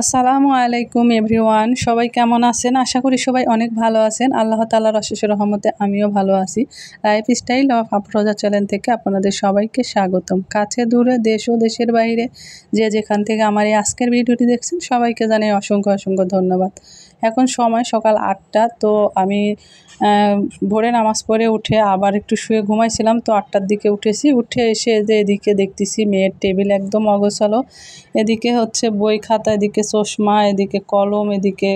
আসসালামু আলাইকুম এভরিওয়ান, সবাই কেমন আছেন? আশা করি সবাই অনেক ভালো আছেন। আল্লাহ তাআলার অশেষ রহমতে আমিও ভালো আছি। Life style of Afroza channel থেকে আপনাদের সবাইকে স্বাগতম। কাছে দূরে দেশ ও দেশের বাইরে যে যেখান থেকে আমার এই আজকের ভিডিওটি দেখছেন সবাইকে জানাই অসংখ্য অসংখ্য ধন্যবাদ। এখন সময় সকাল 8টা। তো আমি ভোরে নামাজ পড়ে উঠে আবার একটু শুয়ে ঘুমাইছিলাম। তো 8টার দিকে উঠেছি, উঠে এসে যে এদিকে দেখতেছি মেয়ের টেবিল একদম অগোছালো। এদিকে হচ্ছে বই খাতা, এদিকে চশমা, এদিকে কলম, এদিকে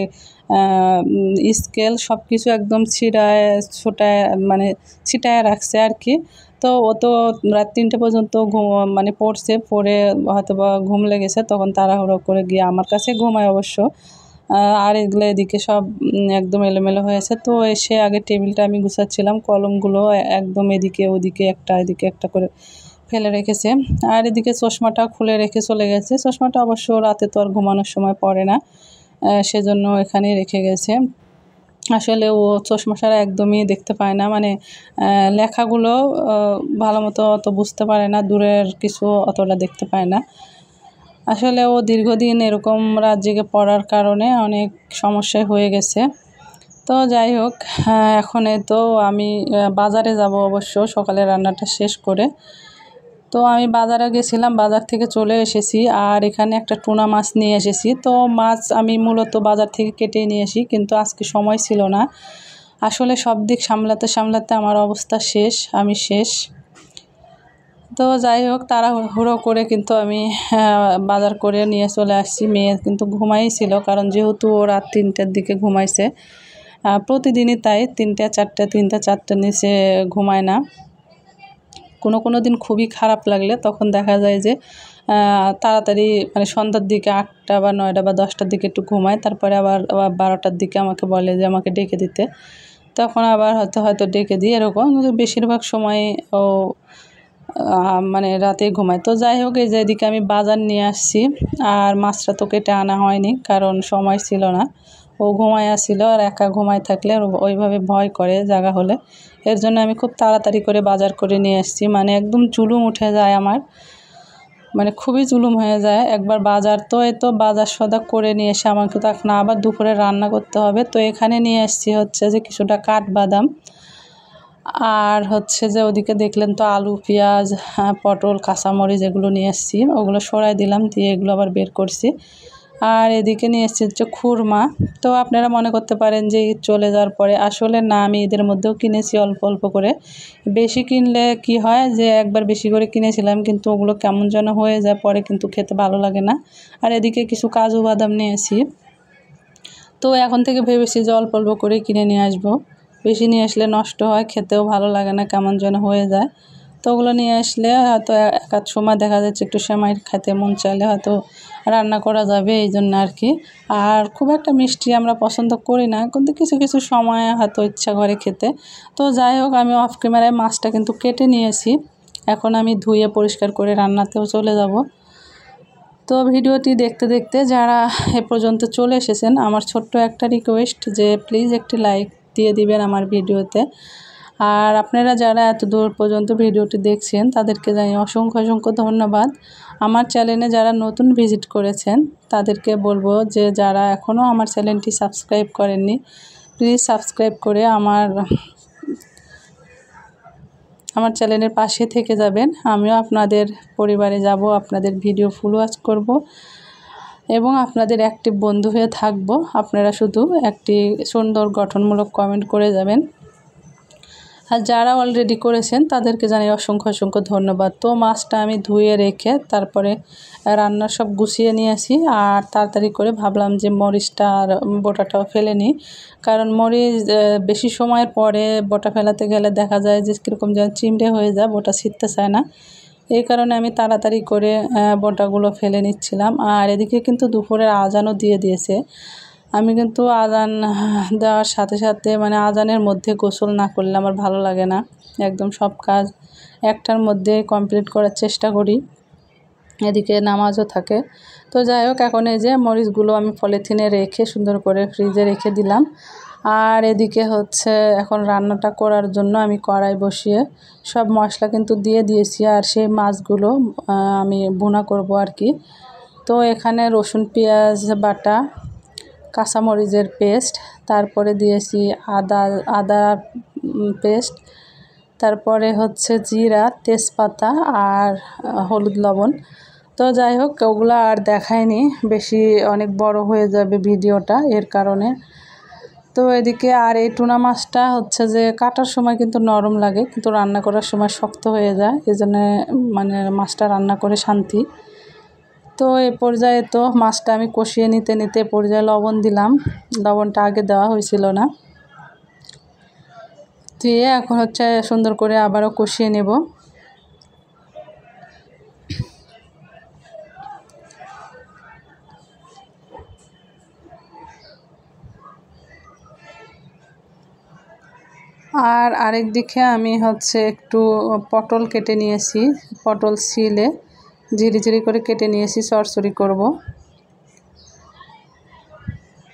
স্কেল সব কিছু একদম ছোটায় মানে ছিটায় রাখছে আর কি। তো ও তো রাত 3টে পর্যন্ত পড়ছে, পড়ে হয়তো বা ঘুম লেগেছে, তখন তাড়াহুড়ো করে গিয়ে আমার কাছে ঘুমায় অবশ্য। আর এগুলো এদিকে সব একদম এলোমেলো হয়েছে। তো এসে আগে টেবিলটা আমি গুছাচ্ছিলাম, কলমগুলো একদম এদিকে ওদিকে একটা এদিকে একটা করে ফেলে রেখেছে। আর এদিকে চশমাটা খুলে রেখে চলে গেছে। চশমাটা অবশ্য রাতে তো আর ঘুমানোর সময় পড়ে না, সেজন্য এখানেই রেখে গেছে। আসলে ও চশমা ছাড়া একদমই দেখতে পায় না, লেখাগুলো ভালো মতো অত বুঝতে পারে না, দূরের কিছু অতটা দেখতে পায় না। আসলে ও দীর্ঘদিন এরকম রাত জেগে পড়ার কারণে অনেক সমস্যায় হয়ে গেছে। তো যাই হোক, এখন তো আমি বাজারে যাব অবশ্য সকালে রান্নাটা শেষ করে। তো আমি বাজারে গেছিলাম, বাজার থেকে চলে এসেছি। আর এখানে একটা টুনা মাছ নিয়ে এসেছি। তো মাছ আমি মূলত বাজার থেকে কেটে নিয়ে আসি, কিন্তু আজকে সময় ছিল না। আসলে সব দিক সামলাতে সামলাতে আমার অবস্থা শেষ, আমি শেষ। তো যাই হোক, তাড়াহুড়ো করে কিন্তু আমি বাজার করে নিয়ে চলে আসছি। মেয়ে কিন্তু ঘুমাইছিল, কারণ যেহেতু ও রাত 3টের দিকে ঘুমাইছে। প্রতিদিনই তাই, 3টা 4টার নিচে ঘুমায় না। কোনো দিন খুবই খারাপ লাগলে তখন দেখা যায় যে তাড়াতাড়ি সন্ধ্যার দিকে 8টা বা 9টা বা 10টার দিকে একটু ঘুমায়, তারপরে আবার 12টার দিকে আমাকে বলে যে আমাকে ডেকে দিতে। তখন আবার হয়তো ডেকে দিই, এরকম। বেশিরভাগ সময় ও রাতে ঘুমায়। তো যাই হোক, এই যে এদিকে আমি বাজার নিয়ে আসছি। আর মাছটা তো কেটে আনা হয়নি, কারণ সময় ছিল না। ও ঘুমায় আসছিল, আর একা ঘুমায় থাকলে ওইভাবে ভয় করে জাগা হলে। এর জন্য আমি খুব তাড়াতাড়ি করে বাজার করে নিয়ে আসছি। একদম জুলুম উঠে যায় আমার, খুবই জুলুম হয়ে যায়। একবার বাজার তো বাজার সদা করে নিয়ে এসে আমাকে তো এখন আবার দুপুরে রান্না করতে হবে। তো এখানে নিয়ে আসছি হচ্ছে যে কিছুটা কাঠবাদাম, আর হচ্ছে যে ওদিকে দেখলেন তো আলু, পেঁয়াজ, পটল, কাঁচামরিচ এগুলো নিয়ে এসেছি। ওগুলো সরাই দিলাম, দিয়ে এগুলো আবার বের করছি। আর এদিকে নিয়ে এসেছি হচ্ছে খুরমা। তো আপনারা মনে করতে পারেন যে ঈদ চলে যাওয়ার পরে, আসলে না, আমি ঈদের মধ্যেও কিনেছি অল্প অল্প করে। বেশি কিনলে কি হয় যে একবার বেশি করে কিনেছিলাম, কিন্তু ওগুলো কেমন যেন হয়ে যায়, পরে কিন্তু খেতে ভালো লাগে না। আর এদিকে কিছু কাজু বাদাম নিয়েছি। তো এখন থেকে ভেবেছি যে অল্প অল্প করে কিনে নিয়ে আসবো। বেশি নিয়ে আসলে নষ্ট হয়, খেতেও ভালো লাগে না, কেমন যেন হয়ে যায়। তো ওগুলো নিয়ে আসলে হয়তো এক আধ সময় দেখা যাচ্ছে একটু সেমাই খেতে মন চাইলে হয়তো রান্না করা যাবে, এই জন্য আর কি। আর খুব একটা মিষ্টি আমরা পছন্দ করি না, কিন্তু কিছু কিছু সময় হয়তো ইচ্ছা করে খেতে। তো যাই হোক, আমি অফ ক্যামেরায় মাছটা কিন্তু কেটে নিয়েছি। এখন আমি ধুয়ে পরিষ্কার করে রান্নাতেও চলে যাব। তো ভিডিওটি দেখতে দেখতে যারা এ পর্যন্ত চলে এসেছেন, আমার ছোট্ট একটা রিকোয়েস্ট যে প্লিজ একটি লাইক দিয়ে দিবেন আমার ভিডিওতে। আর আপনারা যারা এত দূর পর্যন্ত ভিডিওটি দেখছেন তাদেরকে জানাই অসংখ্য অসংখ্য ধন্যবাদ। আমার চ্যানেলে যারা নতুন ভিজিট করেছেন তাদেরকে বলবো যে যারা এখনও আমার চ্যানেলটি সাবস্ক্রাইব করেননি, প্লিজ সাবস্ক্রাইব করে আমার চ্যানেলের পাশে থেকে যাবেন। আমিও আপনাদের পরিবারে যাব, আপনাদের ভিডিও ফুল ওয়াচ করব এবং আপনাদের অ্যাক্টিভ বন্ধু হয়ে থাকব। আপনারা শুধু একটি সুন্দর গঠনমূলক কমেন্ট করে যাবেন। আর যারা অলরেডি করেছেন তাদেরকে জানাই অসংখ্য অসংখ্য ধন্যবাদ। তো মাছটা আমি ধুয়ে রেখে তারপরে রান্না সব গুছিয়ে নিয়েছি। আর তাড়াতাড়ি করে ভাবলাম যে মরিচটা আর বোটাটাও ফেলে নিই, কারণ মরিচ বেশি সময়ের পরে বোটা ফেলাতে গেলে দেখা যায় যে কীরকম যেন চিমড়ে হয়ে যায়, বোটা ছিঁড়তে চায় না। এই কারণে আমি তাড়াতাড়ি করে বোটাগুলো ফেলে নিচ্ছিলাম। আর এদিকে কিন্তু দুপুরের আজানও দিয়ে দিয়েছে। আমি কিন্তু আজান দেওয়ার সাথে সাথে আজানের মধ্যে গোসল না করলে আমার ভালো লাগে না। একদম সব কাজ একটার মধ্যে কমপ্লিট করার চেষ্টা করি, এদিকে নামাজও থাকে। তো যাই হোক, এখন এই যে মরিচগুলো আমি পলিথিনে রেখে সুন্দর করে ফ্রিজে রেখে দিলাম। আর এদিকে হচ্ছে এখন রান্নাটা করার জন্য আমি কড়াই বসিয়ে সব মশলা কিন্তু দিয়ে দিয়েছি। আর সেই মাছগুলো আমি ভুনা করব আর কি। তো এখানে রসুন পেঁয়াজ বাটা, কাঁচামরিচের পেস্ট, তারপরে দিয়েছি আদা পেস্ট, তারপরে হচ্ছে জিরা, তেজপাতা আর হলুদ লবণ। তো যাই হোক ওগুলো আর দেখায়নি, বেশি অনেক বড় হয়ে যাবে ভিডিওটা, এর কারণে। তো এদিকে আর এই টুনা মাছটা হচ্ছে যে কাটার সময় কিন্তু নরম লাগে, কিন্তু রান্না করার সময় শক্ত হয়ে যায়, এই জন্যে মানে মাছটা রান্না করে শান্তি। তো এই পর্যায়ে তো মাছটা আমি কষিয়ে নিতে নিতে পর্যায়ে লবণ দিলাম, লবণটা আগে দেওয়া হয়েছিল না। দিয়ে এখন হচ্ছে সুন্দর করে আবারও কষিয়ে নেব। আর আরেক দিকে আমি হচ্ছে একটু পটল কেটে নিয়েছি, পটল ছিলে ঝিরি ঝিরি করে কেটে নিয়েছি, চড়চড়ি করব।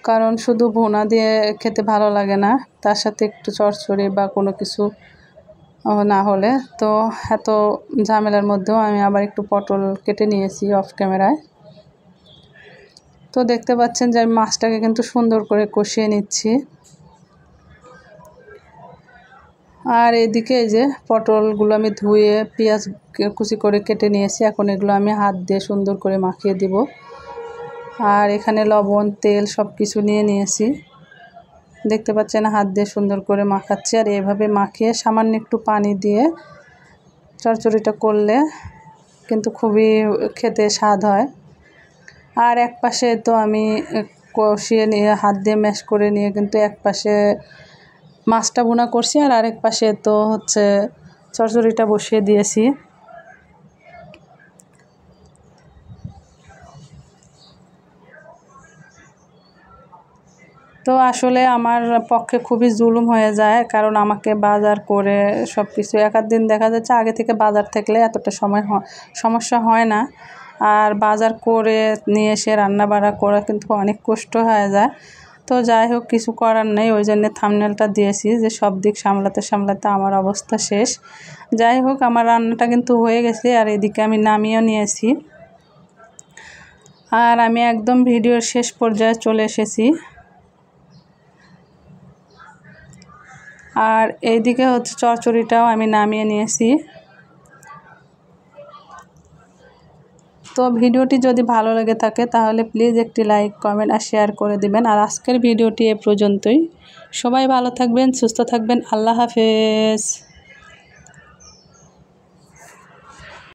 কারণ শুধু ভুনা দিয়ে খেতে ভালো লাগে না, তার সাথে একটু চড়চড়ি বা কোনো কিছু না হলে তো এত ঝামেলার মধ্যেও আমি আবার একটু পটল কেটে নিয়েছি অফ ক্যামেরায়। তো দেখতে পাচ্ছেন যে আমি মাছটাকে কিন্তু সুন্দর করে কষিয়ে নিচ্ছি। আর এদিকে এই যে পটলগুলো আমি ধুয়ে পেঁয়াজ কুচি করে কেটে নিয়েছি, এখন এগুলো আমি হাত দিয়ে সুন্দর করে মাখিয়ে দিব। আর এখানে লবণ তেল সব কিছু নিয়ে নিয়েছি, দেখতে পাচ্ছেন হাত দিয়ে সুন্দর করে মাখাচ্ছি। আর এভাবে মাখিয়ে সামান্য একটু পানি দিয়ে চচ্চড়িটা করলে কিন্তু খুবই খেতে স্বাদ হয়। আর এক পাশে তো আমি কষিয়ে নিয়ে হাত দিয়ে ম্যাশ করে নিয়ে কিন্তু এক পাশে মাছটা ভুনা করছি, আর আরেক পাশে তো হচ্ছে চচ্চড়িটা বসিয়ে দিয়েছি। তো আসলে আমার পক্ষে খুবই জুলুম হয়ে যায়, কারণ আমাকে বাজার করে সব কিছু এক আধ দিন দেখা যাচ্ছে আগে থেকে বাজার থাকলে এতটা সমস্যা হয় না। আর বাজার করে নিয়ে এসে রান্না বাড়া করা কিন্তু অনেক কষ্ট হয়ে যায়। তো যাই হোক কিছু করার নেই, ওই জন্যে থাম্বনেলটা দিয়েছি যে সব দিক সামলাতে সামলাতে আমার অবস্থা শেষ। যাই হোক আমার রান্নাটা কিন্তু হয়ে গেছে, আর এদিকে আমি নামিয়েও নিয়েছি। আর আমি একদম ভিডিওর শেষ পর্যায়ে চলে এসেছি। আর এইদিকে হচ্ছে চচ্চড়িটাও আমি নামিয়ে নিয়েছি। তো ভিডিওটি যদি ভালো লেগে থাকে তাহলে প্লিজ একটি লাইক কমেন্ট আর শেয়ার করে দিবেন। আর আজকের ভিডিওটি এ পর্যন্তই। সবাই ভালো থাকবেন, সুস্থ থাকবেন। আল্লাহ হাফেজ।